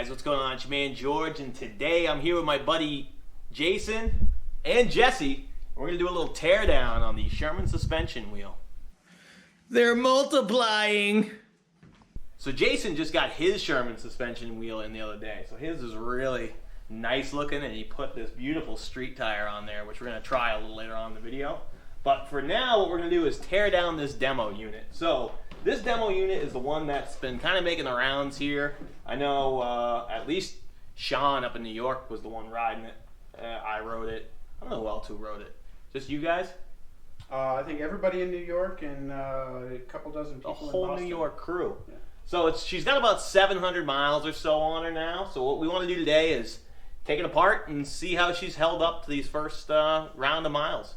guys, what's going on? It's your man George, and today I'm here with my buddy Jason and Jesse. We're going to do a little teardown on the Sherman suspension wheel. They're multiplying! So Jason just got his Sherman suspension wheel in the other day. So his is really nice looking, and he put this beautiful street tire on there, which we're going to try a little later on in the video. But for now, what we're going to do is tear down this demo unit. So this demo unit is the one that's been kind of making the rounds here. I know at least Sean up in New York was the one riding it. I rode it. I don't know who else who rode it. Just you guys? I think everybody in New York and a couple dozen people in Boston. The whole New York crew. Yeah. So she's got about 700 miles or so on her now. So what we want to do today is take it apart and see how she's held up to these first round of miles.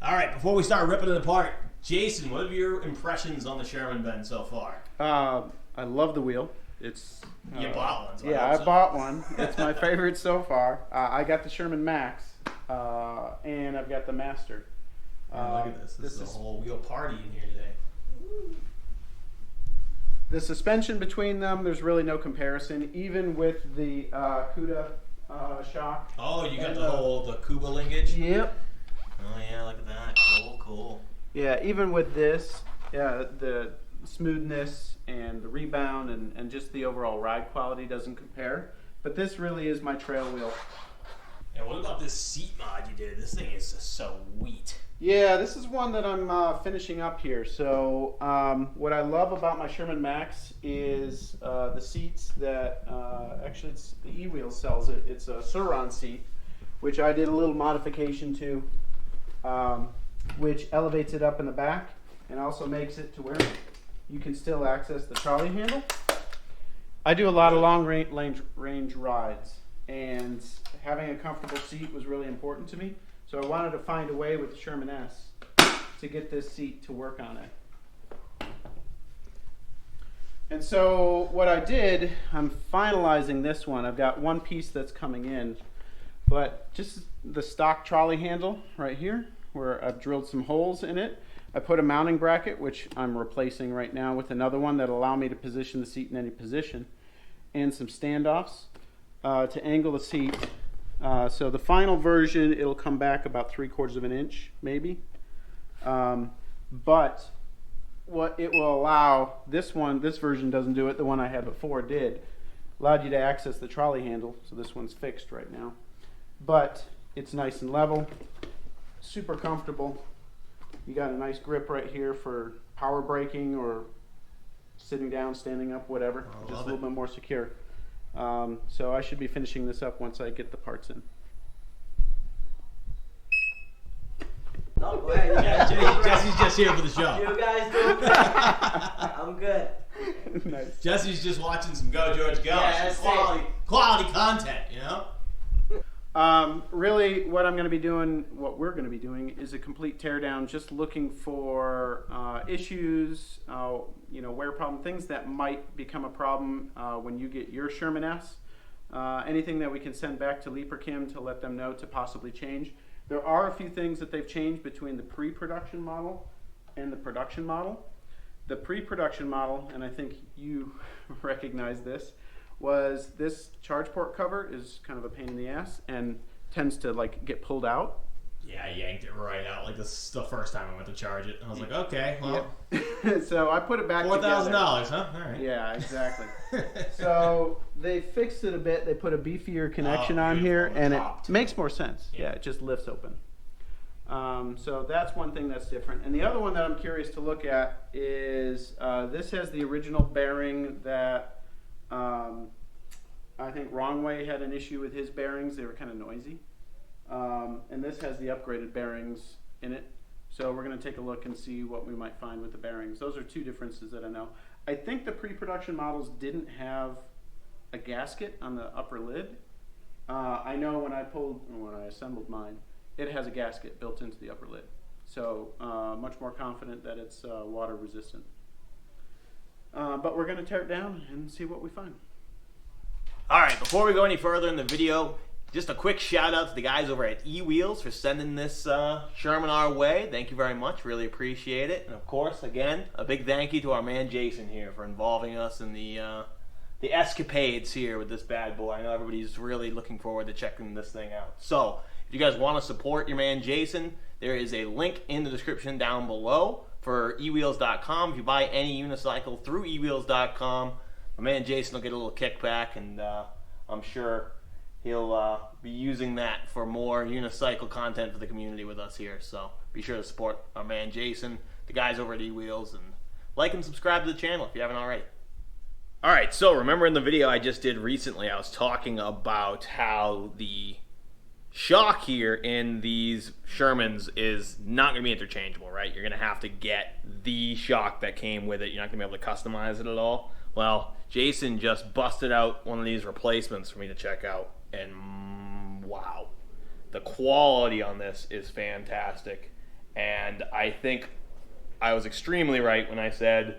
All right, before we start ripping it apart, Jason, what have your impressions on the Sherman been so far? I love the wheel. It's You bought one. So I bought one. It's my favorite so far. I got the Sherman Max, and I've got the Master. Look at this. This is a whole wheel party in here today. The suspension between them, there's really no comparison. Even with the CUDA shock. Oh, you got the Kuba linkage? Yep. Oh yeah, look at that. Cool. Yeah, even with this, the smoothness and the rebound and just the overall ride quality doesn't compare. But this really is my trail wheel. And what about this seat mod you did? This thing is just so sweet. Yeah, this is one that I'm finishing up here. So what I love about my Sherman Max is the seats that, actually it's, the E-Wheel sells it. It's a Sur-Ron seat, which I did a little modification to, which elevates it up in the back and also makes it to where you can still access the trolley handle. I do a lot of long range rides, and having a comfortable seat was really important to me. So I wanted to find a way with the Sherman S to get this seat to work on it. And so what I did, I'm finalizing this one. I've got one piece that's coming in, but just the stock trolley handle right here, where I've drilled some holes in it. I put a mounting bracket, which I'm replacing right now with another one that allow me to position the seat in any position, and some standoffs to angle the seat. So the final version, it'll come back about 3/4 of an inch, maybe. But what it will allow, this version doesn't do it, the one I had before did, allowed you to access the trolley handle, so this one's fixed right now. But it's nice and level, super comfortable. You got a nice grip right here for power braking or sitting down, standing up, whatever. Just a little bit more secure. So I should be finishing this up once I get the parts in. No, go ahead. Yeah, Jesse's just here for the show. You guys do good. I'm good. Nice. Jesse's just watching some Go George Go. Yeah, Some quality content, you know? Really, what we're going to be doing is a complete teardown, just looking for issues, wear problem, things that might become a problem when you get your Sherman S. Anything that we can send back to Leaper-Kim to let them know to possibly change. There are a few things that they've changed between the pre-production model and the production model. The pre-production model, and I think you recognize this, was this charge port cover is kind of a pain in the ass and tends to get pulled out. Yeah, I yanked it right out. Like, this is the first time I went to charge it. I was like, okay, well. Yep. So I put it back $4,000, huh? All right. Yeah, exactly. So they fixed it a bit. They put a beefier connection on here, and it makes more sense. Yeah, it just lifts open. So that's one thing that's different. And the other one that I'm curious to look at is this has the original bearing that I think Wrongway had an issue with his bearings. They were kind of noisy. And this has the upgraded bearings in it. So we're going to take a look and see what we might find with the bearings. Those are two differences that I know. I think the pre-production models didn't have a gasket on the upper lid. I know when I assembled mine, it has a gasket built into the upper lid. So much more confident that it's water resistant. But we're going to tear it down and see what we find. All right, before we go any further in the video, just a quick shout out to the guys over at E-Wheels for sending this Sherman our way. Thank you very much. Really appreciate it. And of course, again, a big thank you to our man Jason here for involving us in the the escapades here with this bad boy. I know everybody's really looking forward to checking this thing out. So, if you guys want to support your man Jason, there is a link in the description down below for ewheels.com. If you buy any unicycle through ewheels.com, my man Jason will get a little kickback, and I'm sure he'll be using that for more unicycle content for the community with us here. So be sure to support our man Jason, the guys over at eWheels, and like and subscribe to the channel if you haven't already. All right, so remember in the video I just did recently, I was talking about how the shock here in these Shermans is not going to be interchangeable, right? You're going to have to get the shock that came with it. You're not going to be able to customize it at all. Well, Jason just busted out one of these replacements for me to check out, and wow, the quality on this is fantastic. And I think I was extremely right when I said,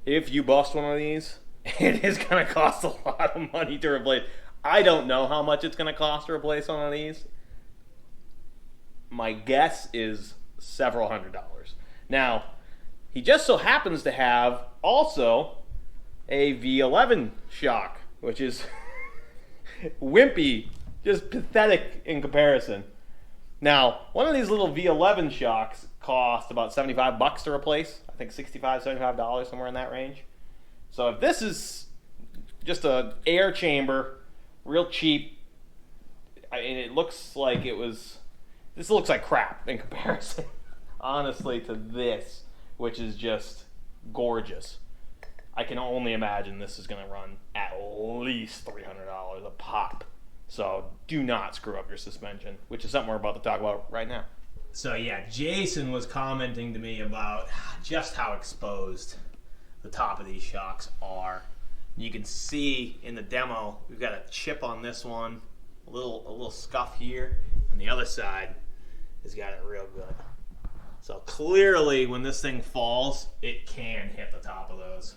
if you bust one of these, it is going to cost a lot of money to replace. I don't know how much it's going to cost to replace one of these. My guess is several $100s. Now, he just so happens to have also a V11 shock, which is wimpy, just pathetic in comparison. Now, one of these little V11 shocks cost about $75 to replace. I think $65, $75, somewhere in that range. So if this is just an air chamber, real cheap, I mean, it looks like it was, this looks like crap in comparison, honestly, to this, which is just gorgeous. I can only imagine this is going to run at least $300 a pop. So do not screw up your suspension, which is something we're about to talk about right now. So yeah, Jason was commenting to me about just how exposed the top of these shocks are. You can see in the demo, we've got a chip on this one, a little scuff here, and the other side has got it real good. So clearly, when this thing falls, it can hit the top of those.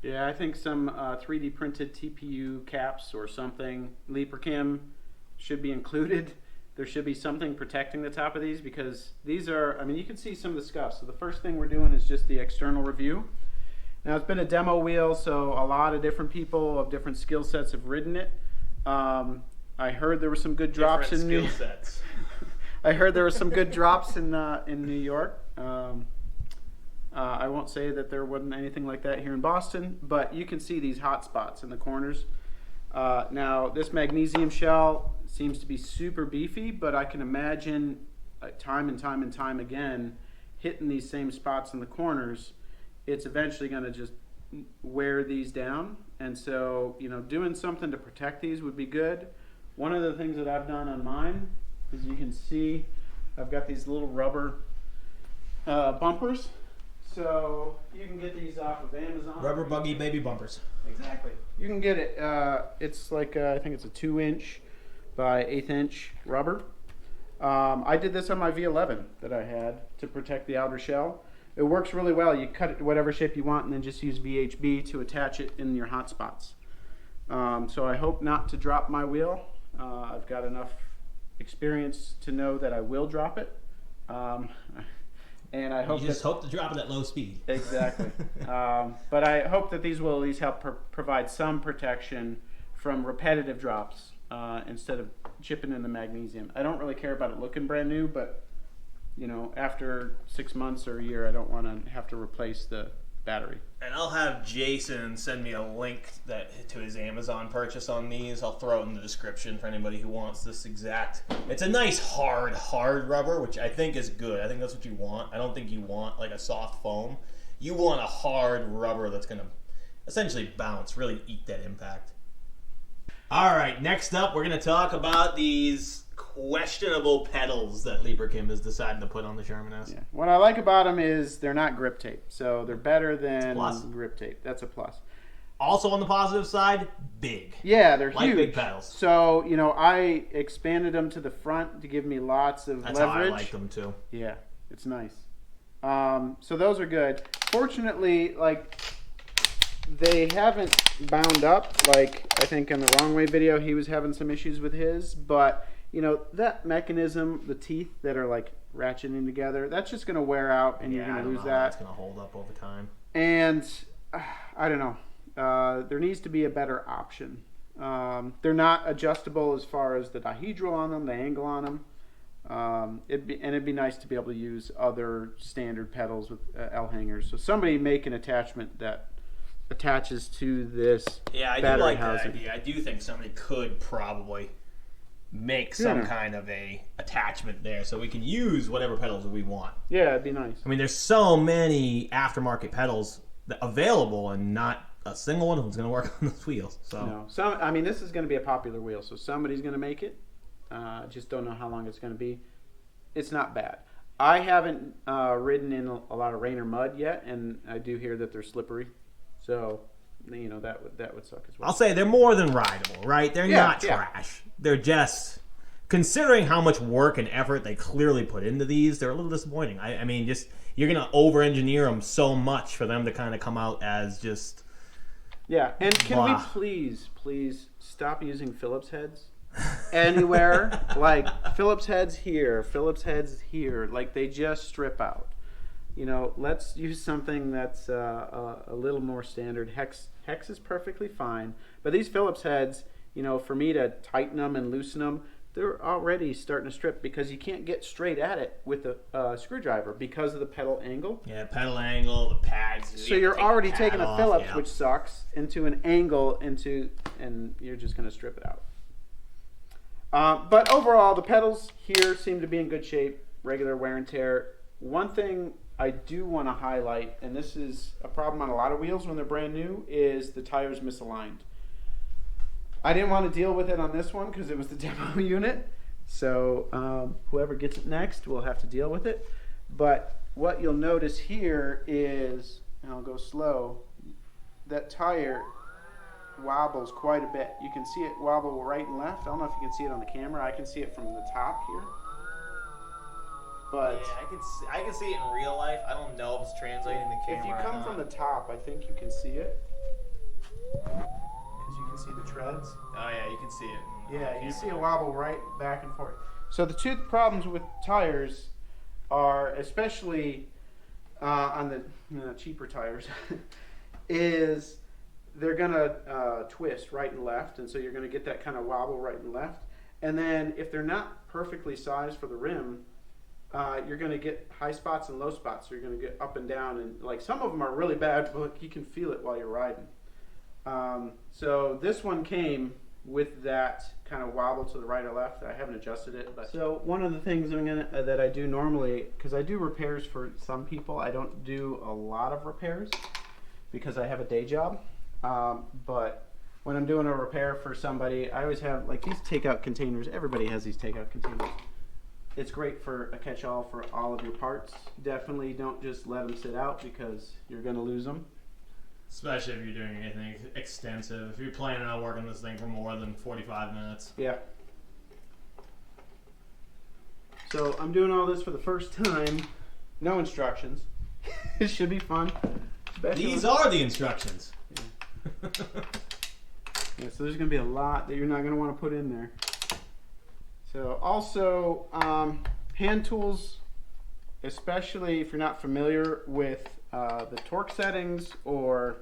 Yeah, I think some 3D printed TPU caps or something, LeaperCam, should be included. There should be something protecting the top of these, because these are, I mean, you can see some of the scuffs. So the first thing we're doing is just the external review. Now, it's been a demo wheel, so a lot of different people of different skill sets have ridden it. I heard there were some good drops in New York. I heard there were some good drops in New York. I won't say that there wasn't anything like that here in Boston, but you can see these hot spots in the corners. Now, this magnesium shell seems to be super beefy, but I can imagine time and time again hitting these same spots in the corners, it's eventually going to just wear these down. And so, you know, doing something to protect these would be good. One of the things that I've done on mine, as you can see, I've got these little rubber bumpers. So you can get these off of Amazon. Rubber buggy baby bumpers. Exactly. You can get it. It's like I think it's a 2-inch by 1/8-inch rubber. I did this on my V11 that I had to protect the outer shell. It works really well. You cut it whatever shape you want and then just use VHB to attach it in your hot spots. So I hope not to drop my wheel. I've got enough experience to know that I will drop it. And I hope you just hope to drop it at low speed. Exactly. But I hope that these will at least help provide some protection from repetitive drops instead of chipping in the magnesium. I don't really care about it looking brand new, but you know, after 6 months or a year, I don't want to have to replace the battery. And I'll have Jason send me a link to his Amazon purchase on these. I'll throw it in the description for anybody who wants this exact. It's a nice hard rubber, which I think is good. I think that's what you want. I don't think you want like a soft foam. You want a hard rubber that's going to essentially bounce, really eat that impact. All right, next up, we're going to talk about these questionable pedals that LeaperCam is deciding to put on the Sherman S. Yeah. What I like about them is they're not grip tape, so they're better than grip tape. That's a plus. Also on the positive side, big. Yeah, they're like huge. Big pedals. So, you know, I expanded them to the front to give me lots of That's leverage. How I like them too. Yeah, it's nice. So those are good. Fortunately, like, they haven't bound up. Like, I think in the Wrong Way video, he was having some issues with his, but you know, that mechanism, the teeth that are like ratcheting together, that's just going to wear out and you're going to lose that. It's going to hold up over time. And I don't know. there needs to be a better option. They're not adjustable as far as the dihedral on them, the angle on them. It'd be nice to be able to use other standard pedals with L hangers. So somebody make an attachment that attaches to this. Yeah, I do battery like housing. that idea. I do think somebody could probably make some kind of a attachment there so we can use whatever pedals we want. Yeah, it'd be nice. I mean, there's so many aftermarket pedals available, and not a single one of them's going to work on those wheels. So I mean, this is going to be a popular wheel, so somebody's going to make it. Just don't know how long it's going to be. It's not bad. I haven't ridden in a lot of rain or mud yet, and I do hear that they're slippery. So, you know, that would suck as well. I'll say they're more than rideable, right? They're not trash. They're just, considering how much work and effort they clearly put into these, they're a little disappointing. I mean, just you're going to over-engineer them so much for them to kind of come out as just... Yeah, and can we please stop using Phillips heads anywhere? Like, Phillips heads here, Phillips heads here. Like, they just strip out. You know, let's use something that's a little more standard. Hex is perfectly fine. But these Phillips heads, you know, for me to tighten them and loosen them, they're already starting to strip because you can't get straight at it with a screwdriver because of the pedal angle. Yeah, pedal angle, the pads. So you're already taking a Phillips, yeah, which sucks, into an angle, and you're just going to strip it out. But overall, the pedals here seem to be in good shape, regular wear and tear. One thing I do want to highlight, and this is a problem on a lot of wheels when they're brand new, is the tires misaligned. I didn't want to deal with it on this one because it was the demo unit. So whoever gets it next will have to deal with it. But what you'll notice here is, and I'll go slow, that tire wobbles quite a bit. You can see it wobble right and left. I don't know if you can see it on the camera. I can see it from the top here. But yeah, I can see it in real life. I don't know if it's translating the camera. if you come from the top, I think you can see it. Because you can see the treads. Oh yeah, you can see it. Yeah, you see a wobble right back and forth. So the two problems with tires are, especially on the cheaper tires, is they're gonna twist right and left, and so you're gonna get that kind of wobble right and left. And then if they're not perfectly sized for the rim, you're going to get high spots and low spots. So you're going to get up and down, and like some of them are really bad, but you can feel it while you're riding. So this one came with that kind of wobble to the right or left. I haven't adjusted it, but so one of the things that I do normally, because I do repairs for some people, I don't do a lot of repairs because I have a day job. But when I'm doing a repair for somebody, I always have like these takeout containers. Everybody has these takeout containers. It's great for a catch-all for all of your parts. Definitely don't just let them sit out because you're going to lose them. Especially if you're doing anything extensive. If you're planning on working this thing for more than 45 minutes. Yeah. So I'm doing all this for the first time. No instructions. It should be fun. These are the instructions. Yeah. Yeah, so there's going to be a lot that you're not going to want to put in there. So also, hand tools, especially if you're not familiar with the torque settings or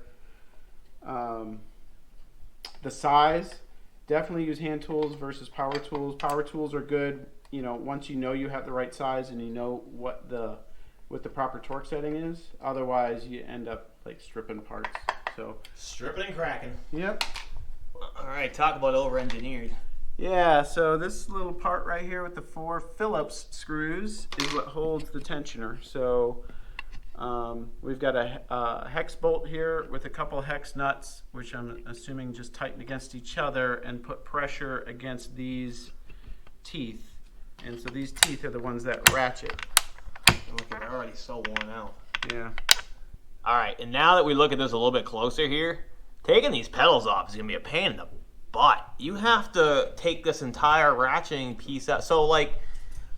the size, definitely use hand tools versus power tools. Power tools are good, you know, once you know you have the right size and you know what the proper torque setting is. Otherwise, you end up like stripping parts. So stripping and cracking. Yep. All right, talk about over-engineered. Yeah, so this little part right here with the 4 Phillips screws is what holds the tensioner. So we've got a hex bolt here with a couple hex nuts, which I'm assuming just tighten against each other and put pressure against these teeth. And so these teeth are the ones that ratchet. Look, they're already so worn out. Yeah. All right, and now that we look at this a little bit closer here, taking these pedals off is going to be a pain in the butt. You have to take this entire ratcheting piece out. So, like,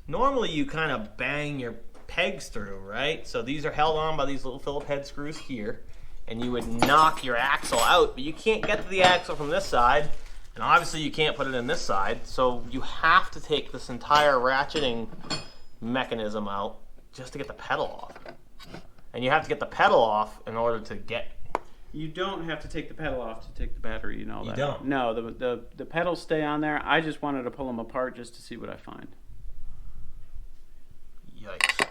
normally you kind of bang your pegs through, right? So these are held on by these little Phillips head screws here, and you would knock your axle out, but you can't get to the axle from this side, and obviously you can't put it in this side, so you have to take this entire ratcheting mechanism out just to get the pedal off. And you have to get the pedal off in order to get You don't have to take the pedal off to take the battery, you know that. You don't? No, the pedals stay on there. I just wanted to pull them apart just to see what I find. Yikes.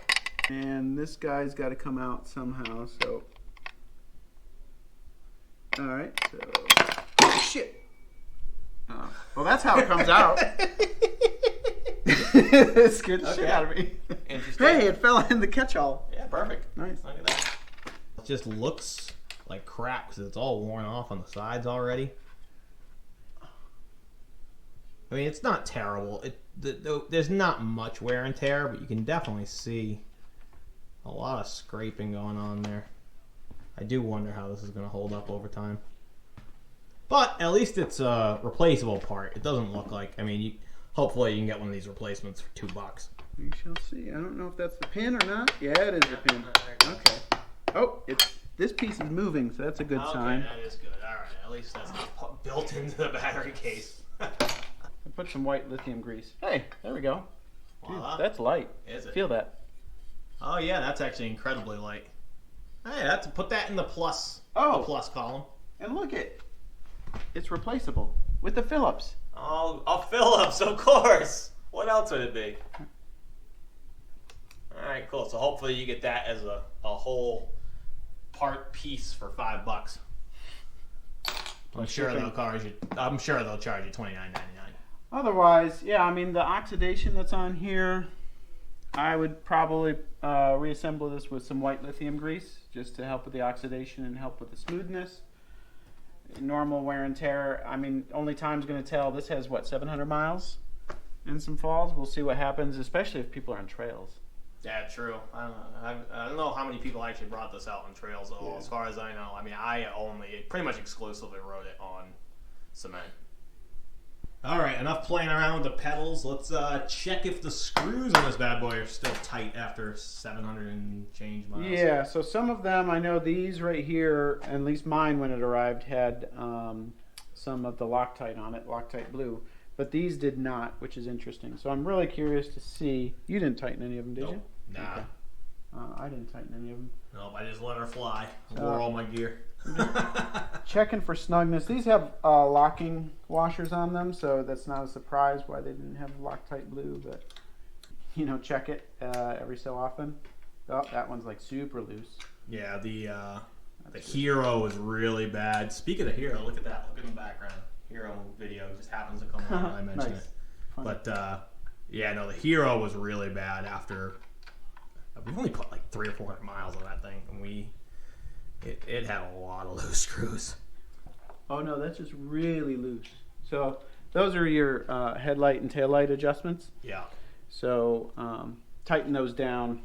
And this guy's got to come out somehow, so... Alright, so... Oh, shit! Well, that's how it comes out. It scared the shit out of me. Interesting. Hey, it fell in the catch-all. Yeah, perfect. Nice. Look at that. It just looks like crap because it's all worn off on the sides already. I mean, it's not terrible. There's not much wear and tear, but you can definitely see a lot of scraping going on there. I do wonder how this is going to hold up over time. But at least it's a replaceable part. It doesn't look like... I mean, hopefully you can get one of these replacements for $2. We shall see. I don't know if that's the pin or not. Yeah, it is the pin. Okay. Oh, this piece is moving, so that's a good sign. Okay, that is good. All right, at least that's not built into the battery case. I put some white lithium grease. Hey, there we go. Voila. Dude, that's light. Is it? Feel that. Oh yeah, that's actually incredibly light. Hey, put that in the plus. Oh. The plus column. And look it's replaceable with the Phillips. Oh, Phillips, of course. What else would it be? All right, cool. So hopefully you get that as a whole part piece for $5. I'm sure they'll charge you $29.99. Otherwise, yeah, I mean the oxidation that's on here, I would probably reassemble this with some white lithium grease just to help with the oxidation and help with the smoothness. Normal wear and tear, I mean, only time's going to tell. This has, what, 700 miles and some falls? We'll see what happens, especially if people are on trails. Yeah, true. I don't know how many people actually brought this out on trails at all. Yeah. As far as I know, I mean, I only pretty much exclusively rode it on cement. All right, enough playing around with the pedals. Let's check if the screws on this bad boy are still tight after 700 and change miles. Yeah, so some of them, I know these right here, at least mine when it arrived, had some of the Loctite on it, Loctite blue. But these did not, which is interesting. So I'm really curious to see. You didn't tighten any of them, did you? Nah. Okay. I didn't tighten any of them. Nope, I just let her fly. I wore all my gear. Checking for snugness. These have locking washers on them, so that's not a surprise why they didn't have Loctite blue, but, you know, check it every so often. Oh, that one's like super loose. Yeah, the Hero is really bad. Speaking of Hero, look at that. Look in the background. Hero video just happens to come on when I mention Nice. it. Funny. But, yeah, no, the Hero was really bad after... We've only put like 300 or 400 miles on that thing, and it had a lot of loose screws. Oh no, that's just really loose. So those are your headlight and taillight adjustments. Yeah. So tighten those down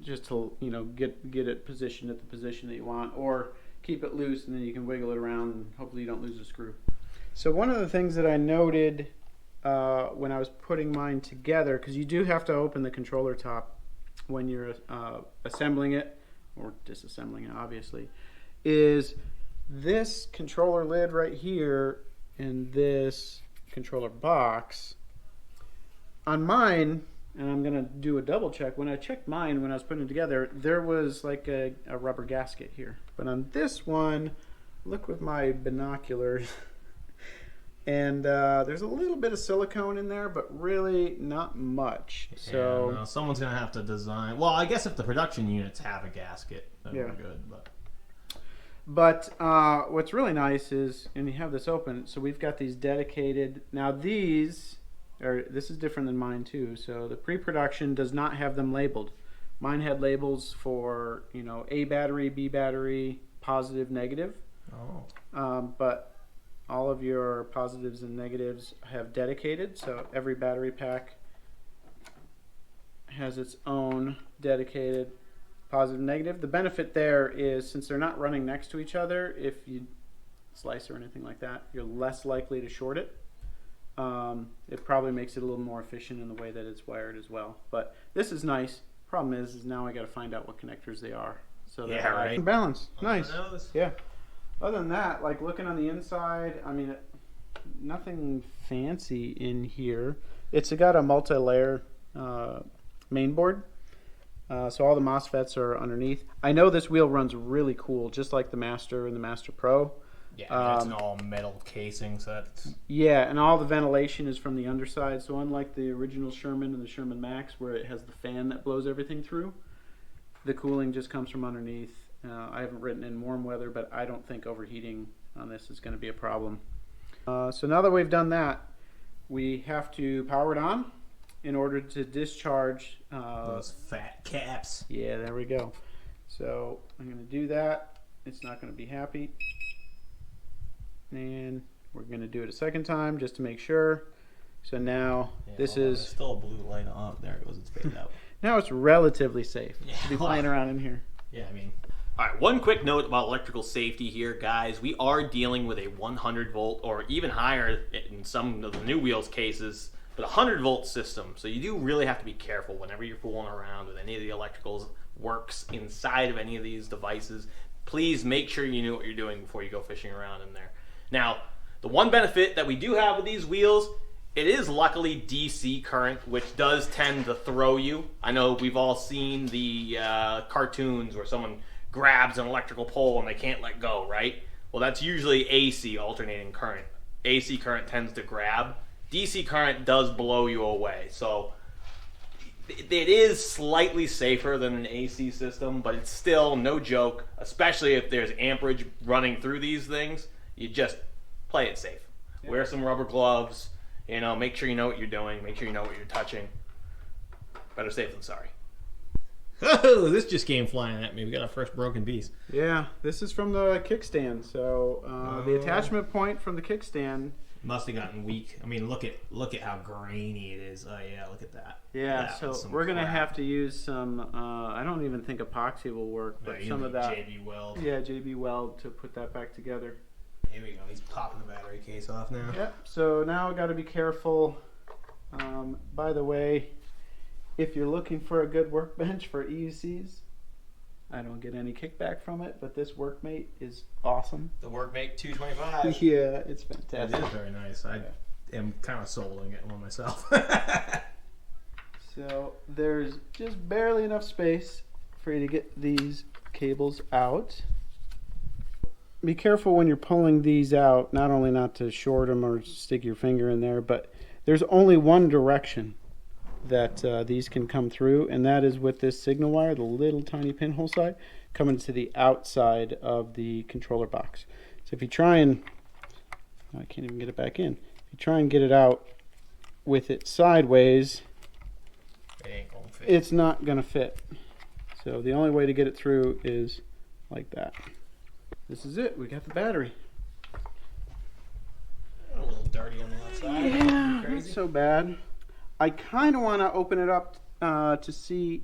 just to, you know, get it positioned at the position that you want, or keep it loose and then you can wiggle it around and hopefully you don't lose a screw. So one of the things that I noted when I was putting mine together, because you do have to open the controller top when you're assembling it, or disassembling it obviously, is this controller lid right here in this controller box. On mine, and I'm going to do a double check, when I checked mine when I was putting it together, there was like a rubber gasket here. But on this one, look with my binoculars, and there's a little bit of silicone in there, but really not much. So yeah, no, someone's gonna have to design. Well, I guess if the production units have a gasket, then we're good. But what's really nice is, and you have this open, so we've got these dedicated. Now this is different than mine too. So the pre-production does not have them labeled. Mine had labels for, you know, A battery, B battery, positive, negative. Oh. But all of your positives and negatives have dedicated, so every battery pack has its own dedicated positive and negative. The benefit there is, since they're not running next to each other, if you slice or anything like that, you're less likely to short it. It probably makes it a little more efficient in the way that it's wired as well. But this is nice. Problem is now I got to find out what connectors they are. So yeah, right. Balance. Nice. Yeah. Other than that, like looking on the inside, I mean, nothing fancy in here. It's got a multi-layer main board. So all the MOSFETs are underneath. I know this wheel runs really cool, just like the Master and the Master Pro. Yeah, it's an all metal casing, so that's... Yeah, and all the ventilation is from the underside. So unlike the original Sherman and the Sherman Max, where it has the fan that blows everything through, the cooling just comes from underneath. I haven't ridden in warm weather, but I don't think overheating on this is going to be a problem. So now that we've done that, we have to power it on in order to discharge those fat caps. Yeah, there we go. So I'm going to do that. It's not going to be happy. And we're going to do it a second time just to make sure. So now this is... There's still a blue light on. There it goes. It's faded out. Now it's relatively safe to be playing around in here. Yeah, I mean... All right, one quick note about electrical safety here, guys. We are dealing with a 100 volt or even higher in some of the new wheels cases, but a 100 volt system. So you do really have to be careful whenever you're fooling around with any of the electricals works inside of any of these devices. Please make sure you know what you're doing before you go fishing around in there. Now, the one benefit that we do have with these wheels, it is luckily DC current, which does tend to throw you. I know we've all seen the cartoons where someone grabs an electrical pole and they can't let go, right? Well, that's usually AC, alternating current. AC current tends to grab. DC current does blow you away. So it is slightly safer than an AC system, but it's still no joke, especially if there's amperage running through these things. You just play it safe. Yeah. Wear some rubber gloves, you know, make sure you know what you're doing, make sure you know what you're touching. Better safe than sorry. Oh, this just came flying at me. We got our first broken piece. Yeah, this is from the kickstand. So the attachment point from the kickstand must have gotten weak. I mean, look at how grainy it is. Oh yeah, look at that. Yeah, so we're gonna have to use some. I don't even think epoxy will work, but some of that JB Weld. Yeah, JB Weld to put that back together. Here we go. He's popping the battery case off now. Yep. So now I got to be careful. By the way, if you're looking for a good workbench for EUCs, I don't get any kickback from it, but this Workmate is awesome. The Workmate 225. Yeah, it's fantastic. It is very nice. I am kind of sold on getting one myself. So there's just barely enough space for you to get these cables out. Be careful when you're pulling these out, not only not to short them or stick your finger in there, but there's only one direction that these can come through, and that is with this signal wire, the little tiny pinhole side, coming to the outside of the controller box. So if you try and, I can't even get it back in, if you try and get it out with it sideways, it ain't gonna fit. It's not going to fit. So the only way to get it through is like that. This is it. We got the battery. A little dirty on the outside. Yeah, not so bad. I kind of want to open it up to see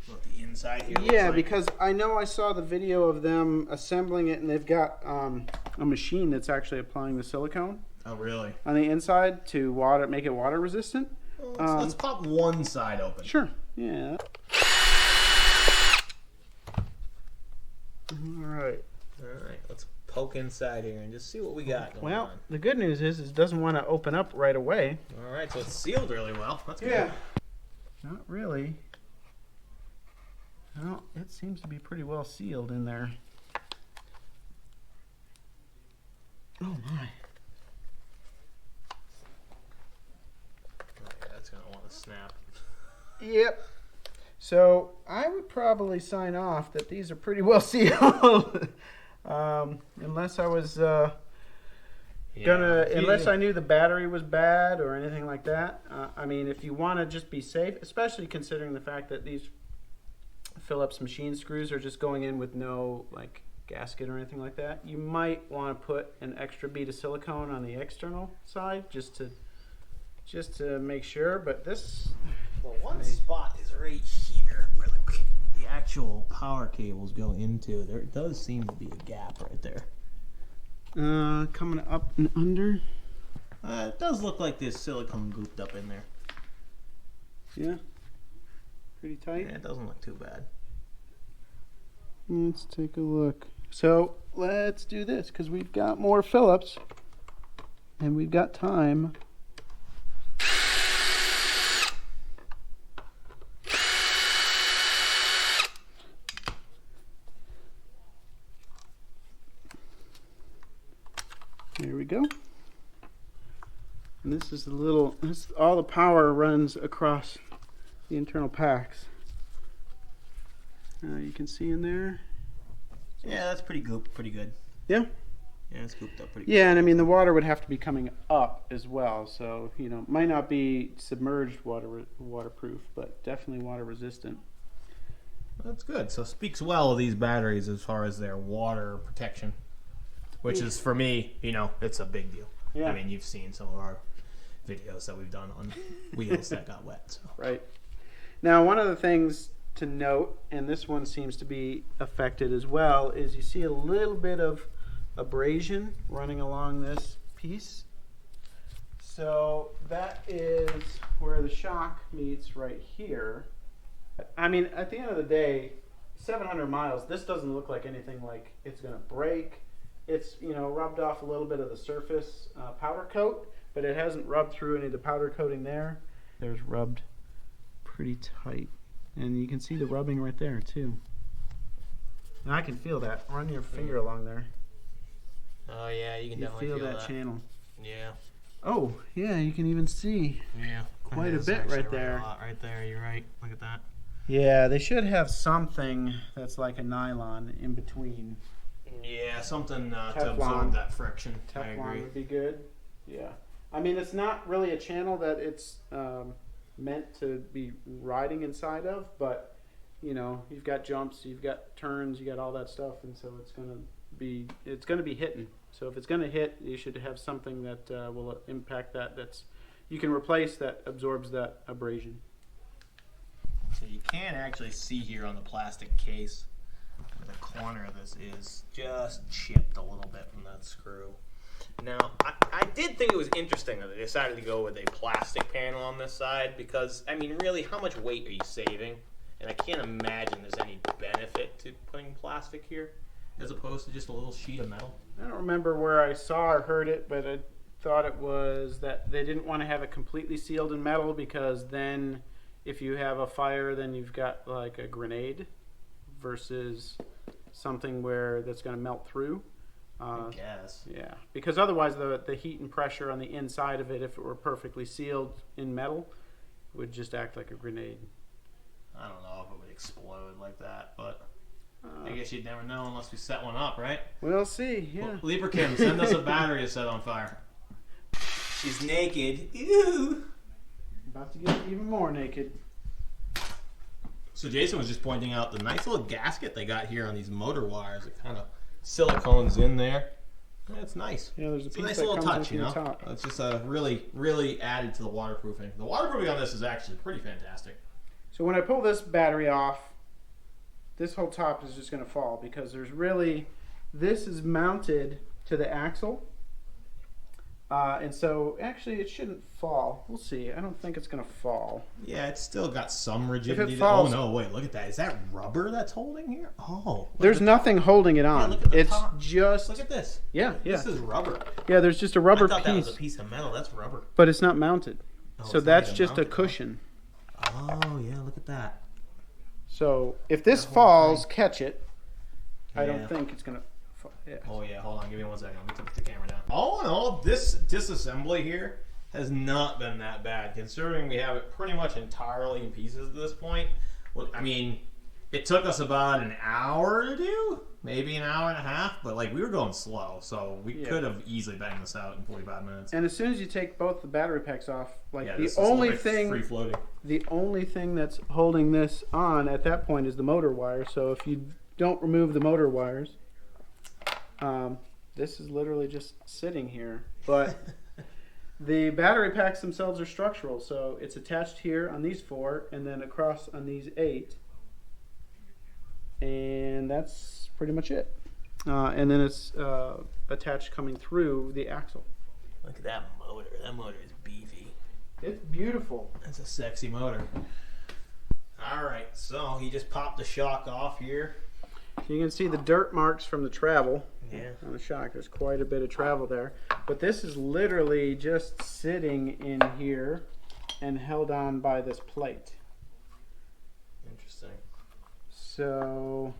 what the inside here looks like. Because I know I saw the video of them assembling it, and they've got a machine that's actually applying the silicone. Oh, really? On the inside to make it water resistant. Well, let's pop one side open. Sure. Yeah. All right. All right. Let's poke inside here and just see what we got going on. The good news is it doesn't want to open up right away. All right, so it's sealed really well. That's good. Yeah. Not really. Well, it seems to be pretty well sealed in there. Oh my. Oh, yeah, that's going to want to snap. Yep. So I would probably sign off that these are pretty well sealed. Unless I was unless I knew the battery was bad or anything like that. I mean, if you want to just be safe, especially considering the fact that these Phillips machine screws are just going in with no like gasket or anything like that, you might want to put an extra bead of silicone on the external side just to make sure. But this, the one spot is right here where the actual power cables go into. There does seem to be a gap right there. Coming up and under. It does look like there's silicone gooped up in there. Yeah. Pretty tight. Yeah, it doesn't look too bad. Let's take a look. So let's do this because we've got more Phillips and we've got time. There we go. And this is all the power runs across the internal packs. You can see in there. Yeah, that's pretty good. Yeah. Yeah, it's scooped up pretty good. Yeah, and I mean the water would have to be coming up as well, so might not be submerged waterproof, but definitely water resistant. That's good. So speaks well of these batteries as far as their water protection, which is for me, it's a big deal. Yeah. I mean, you've seen some of our videos that we've done on wheels that got wet. So. Right. Now, one of the things to note, and this one seems to be affected as well, is you see a little bit of abrasion running along this piece. So that is where the shock meets right here. I mean, at the end of the day, 700 miles, this doesn't look like anything like it's going to break. It's, rubbed off a little bit of the surface powder coat, but it hasn't rubbed through any of the powder coating there. There's rubbed pretty tight. And you can see the rubbing right there, too. And I can feel that. Run your finger along there. Oh, yeah, you can definitely feel that channel. Yeah. Oh, yeah, you can even see quite a bit right there. A lot right there, you're right. Look at that. Yeah, they should have something that's like a nylon in between. Yeah, something to absorb that friction. I agree. Teflon would be good. Yeah. I mean, it's not really a channel that it's meant to be riding inside of, but, you've got jumps, you've got turns, you got all that stuff, and so it's going to be hitting. So if it's going to hit, you should have something that will impact that. You can replace that absorbs that abrasion. So you can actually see here on the plastic case where the corner of this is just chipped a little bit from that screw. Now, I did think it was interesting that they decided to go with a plastic panel on this side because, I mean, really, how much weight are you saving? And I can't imagine there's any benefit to putting plastic here as opposed to just a little sheet of metal. I don't remember where I saw or heard it, but I thought it was that they didn't want to have it completely sealed in metal because then if you have a fire, then you've got like a grenade versus something that's going to melt through. I guess. Yeah, because otherwise the heat and pressure on the inside of it, if it were perfectly sealed in metal, would just act like a grenade. I don't know if it would explode like that, but I guess you'd never know unless we set one up, right? We'll see, yeah. Well, Lieber Kim, send us a battery to set on fire. She's naked. Ew. About to get even more naked. So Jason was just pointing out the nice little gasket they got here on these motor wires. It kind of silicones in there. Yeah, it's nice. Yeah, there's a It's piece a nice that little comes touch, in the top. It's just really added to the waterproofing. The waterproofing on this is actually pretty fantastic. So when I pull this battery off, this whole top is just going to fall because this is mounted to the axle. And so actually it shouldn't fall. We'll see. I don't think it's going to fall. Yeah, it's still got some rigidity. If it falls, oh no, wait, look at that. Is that rubber that's holding here? Oh. There's nothing holding it on. Yeah, look at the it's top. just... Look at this. Yeah. This is rubber. Yeah, there's just a rubber I thought piece. that was a piece of metal. That's rubber. But it's not mounted. Oh, so it's not that's even just a mounted, cushion. Oh, yeah, look at that. So if this whole falls, thing. catch it. I Yeah. don't think it's going to fall. Yeah. Oh, yeah, hold on. Give me 1 second. Let me put the camera down. All in all, this disassembly here has not been that bad, considering we have it pretty much entirely in pieces at this point. Well, I mean, it took us about an hour to do, maybe an hour and a half, but like we were going slow, so we could have easily banged this out in 45 minutes. And as soon as you take both the battery packs off, like this the is only like thing free floating. The only thing that's holding this on at that point is the motor wire. So if you don't remove the motor wires, this is literally just sitting here. But the battery packs themselves are structural. So it's attached here on these 4 and then across on these 8. And that's pretty much it. And then it's attached coming through the axle. Look at that motor. That motor is beefy. It's beautiful. That's a sexy motor. All right, so he just popped the shock off here. You can see the dirt marks from the travel. Yeah. On the shock, there's quite a bit of travel there. But this is literally just sitting in here and held on by this plate. Interesting. So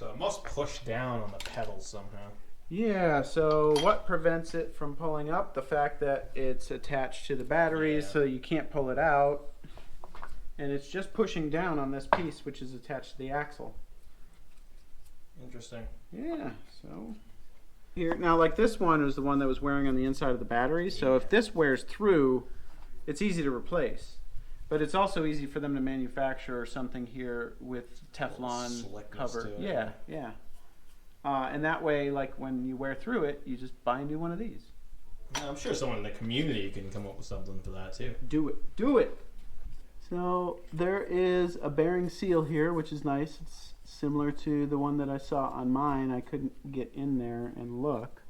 it must push down on the pedals somehow. Yeah, so what prevents it from pulling up? The fact that it's attached to the batteries, so you can't pull it out. And it's just pushing down on this piece, which is attached to the axle. Interesting. Yeah, so here now, like this one was the one that was wearing on the inside of the battery. So if this wears through, it's easy to replace. But it's also easy for them to manufacture something here with Teflon cover. Yeah, yeah. And that way, like when you wear through it, you just buy a new one of these. I'm sure someone in the community can come up with something for that too. Do it. Do it. So there is a bearing seal here, which is nice. It's similar to the one that I saw on mine. I couldn't get in there and look.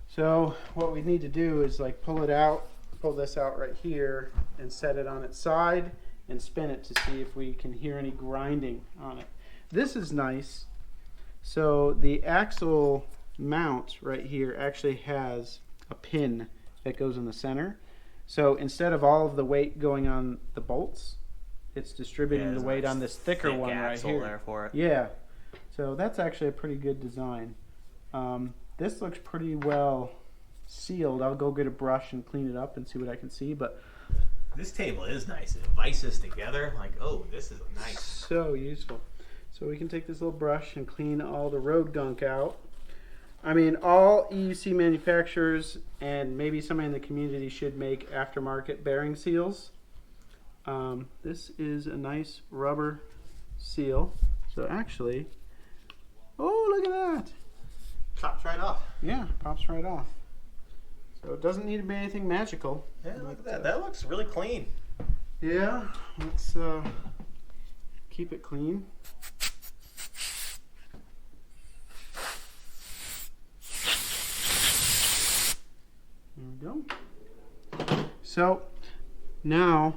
So what we need to do is like pull it out, pull this out right here, and set it on its side and spin it to see if we can hear any grinding on it. This is nice. So the axle mount right here actually has a pin that goes in the center. So instead of all of the weight going on the bolts, it's distributing the weight on this thicker one right here. There for it. Yeah. So that's actually a pretty good design. This looks pretty well sealed. I'll go get a brush and clean it up and see what I can see. But this table is nice. It vices together. Like, oh, this is nice. So useful. So we can take this little brush and clean all the road gunk out. I mean, all EUC manufacturers and maybe somebody in the community should make aftermarket bearing seals. This is a nice rubber seal. So actually, oh, look at that. Pops right off. Yeah, pops right off. So it doesn't need to be anything magical. Yeah, look at that. That looks really clean. Yeah, let's keep it clean. There we go. So now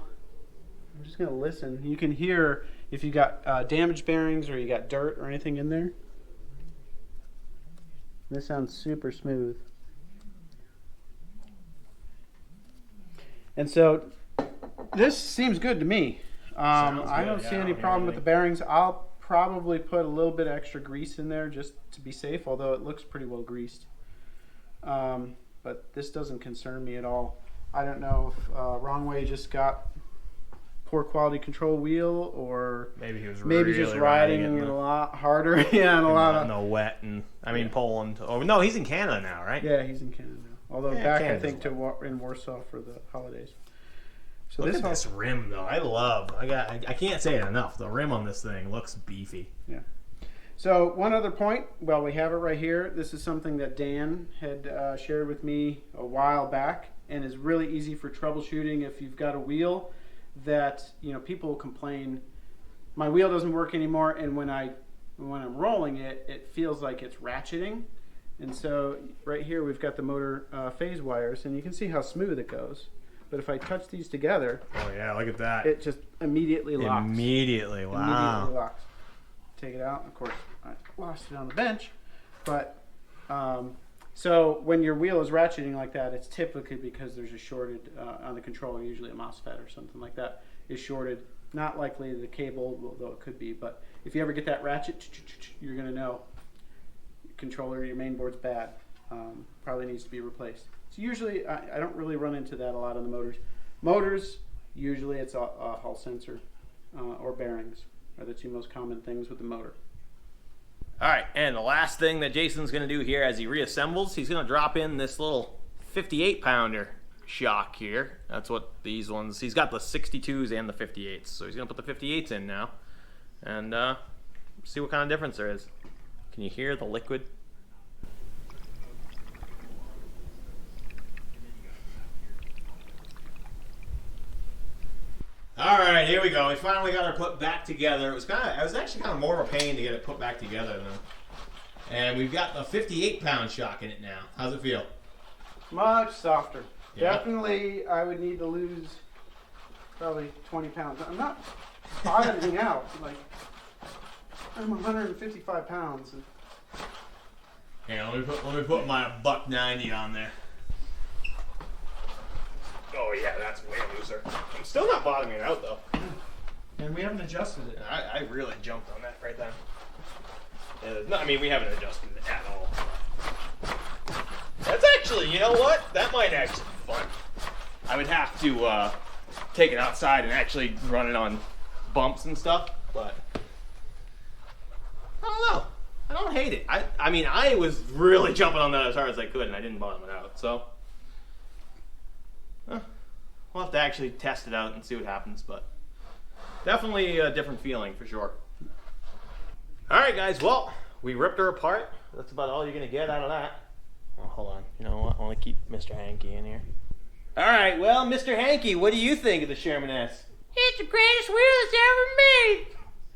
I'm just going to listen. You can hear if you got damaged bearings or you got dirt or anything in there. This sounds super smooth. And so this seems good to me. I don't see any problem with the bearings. I'll probably put a little bit of extra grease in there just to be safe, although it looks pretty well greased. But this doesn't concern me at all. I don't know if Wrong Way just got poor quality control wheel, or maybe he was maybe just riding it a lot harder. Yeah, and a lot of no wet, and I mean Poland. Oh no, he's in Canada now, right? Yeah, he's in Canada now. Although back Canada's I think to in Warsaw for the holidays. So look at this rim though. I can't say it enough. The rim on this thing looks beefy. Yeah. So one other point, well, we have it right here. This is something that Dan had shared with me a while back, and is really easy for troubleshooting if you've got a wheel that, you know, people complain, my wheel doesn't work anymore, and when I'm rolling it, it feels like it's ratcheting. And so right here we've got the motor phase wires, and you can see how smooth it goes. But if I touch these together, oh yeah, look at that. It just immediately locks. Immediately, wow. Immediately locks. Take it out. Of course, I lost it on the bench. But so when your wheel is ratcheting like that, it's typically because there's a shorted on the controller, usually a MOSFET or something like that is shorted. Not likely the cable, though it could be. But if you ever get that ratchet, you're going to know controller, your main board's bad. Probably needs to be replaced. So usually, I don't really run into that a lot on the motors. Motors, usually it's a Hall sensor or bearings are the two most common things with the motor. All right, and the last thing that Jason's going to do here as he reassembles, he's going to drop in this little 58-pounder shock here. That's what these ones, he's got the 62s and the 58s, so he's going to put the 58s in now and see what kind of difference there is. Can you hear the liquid? All right, here we go. We finally got her put back together. It was actually kind of more of a pain to get it put back together though. And we've got the 58-pound shock in it now. How's it feel? Much softer. Yeah. Definitely, I would need to lose probably 20 pounds. I'm not bottoming out. Like, I'm 155 pounds. Here, let me put my $1.90 on there. Oh yeah, that's way looser. I'm still not bottoming it out though. And we haven't adjusted it. I really jumped on that right then. Yeah, no, I mean, we haven't adjusted it at all. Actually, you know what? That might actually be fun. I would have to take it outside and actually run it on bumps and stuff, but I don't know. I don't hate it. I mean, I was really jumping on that as hard as I could, and I didn't bottom it out, so we'll have to actually test it out and see what happens, but definitely a different feeling for sure. Alright guys, well, we ripped her apart. That's about all you're going to get out of that. Oh, hold on. You know what? I want to keep Mr. Hankey in here. Alright, well, Mr. Hankey, what do you think of the Sherman S? It's the greatest wheel that's ever made.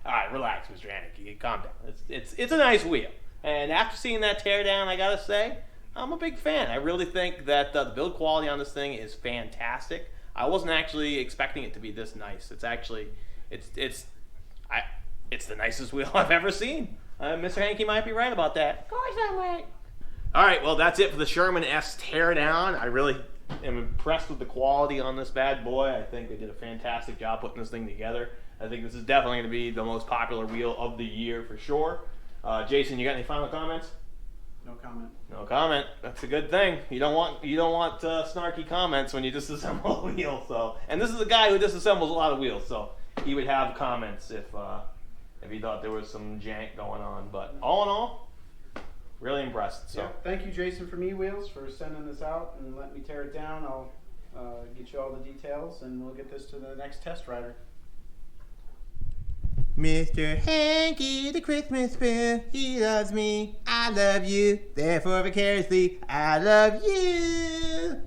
Alright, relax, Mr. Hankey. Calm down. It's a nice wheel. And after seeing that teardown, I gotta say, I'm a big fan. I really think that the build quality on this thing is fantastic. I wasn't actually expecting it to be this nice. It's actually, it's the nicest wheel I've ever seen. Mr. Hankey might be right about that. Of course I'm right. Alright, well that's it for the Sherman S teardown. I really am impressed with the quality on this bad boy. I think they did a fantastic job putting this thing together. I think this is definitely going to be the most popular wheel of the year for sure. Jason, you got any final comments? No comment. No comment. That's a good thing. You don't want snarky comments when you disassemble a wheel. So, and this is a guy who disassembles a lot of wheels, so he would have comments if he thought there was some jank going on. But all in all, really impressed. So yeah, thank you, Jason from E-Wheels, for sending this out and letting me tear it down. I'll get you all the details, and we'll get this to the next test rider. Mr. Hankey, the Christmas spirit, he loves me, I love you, therefore vicariously, I love you.